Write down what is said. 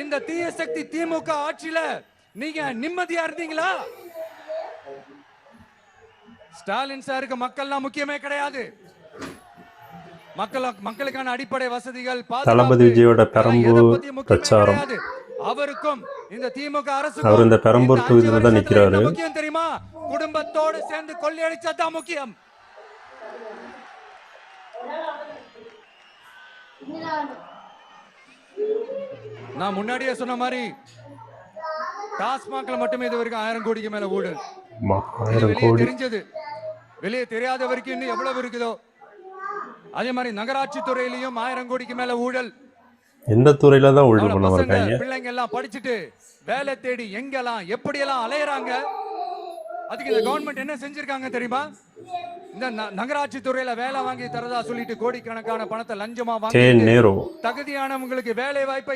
இந்த தீய சக்தி திமுக ஆட்சியில நீங்க நிம்மதியா இருந்தீங்களா? ஸ்டாலின் சாருக்கு மக்கள்லாம் முக்கியமே கிடையாது. மக்களுக்கான அடிப்படை வசதிகள், தளபதி விஜயோட பெரம்பூர் பிரச்சாரம். அவருக்கும் இந்த திமுக அரசு அவர் இந்த பெரம்பூர் தொகுதியில தான் நிக்கிறாரு. முக்கியம் தெரியுமா? குடும்பத்தோடு சேர்ந்து கொள்ளையடிச்சதான் முக்கியம். நான் முன்னாடியே சொன்ன மாதிரி டாஸ்மாக்ல மட்டுமே இது வரைக்கும் 1000 கோடிக்கு மேல ஊழல். 1000 கோடி தெரிஞ்சது, வெளியே தெரியாத வரைக்கும் இன்னும் எவ்வளவு இருக்குதோ. அதே மாதிரி நகராட்சி துறையிலையும் 1000 கோடிக்கு மேல ஊழல். எந்த துறையில தான் ஊழல் பண்ண வர்றாங்க? பிள்ளைங்க எல்லாம் படிச்சுட்டு வேலை தேடி எங்கெல்லாம் எப்படி எல்லாம் அலையறாங்க. அதுக்கு இந்த கவர்மெண்ட் என்ன செஞ்சிருக்காங்க தெரியுமா? இந்த நகராட்சி துறையில வேலை வாங்கி தரதா சொல்லிட்டு கோடிக்கணக்கான பணத்தை லஞ்சமா வாங்கி தகுதியானவங்களுக்கு வேலை வாய்ப்பை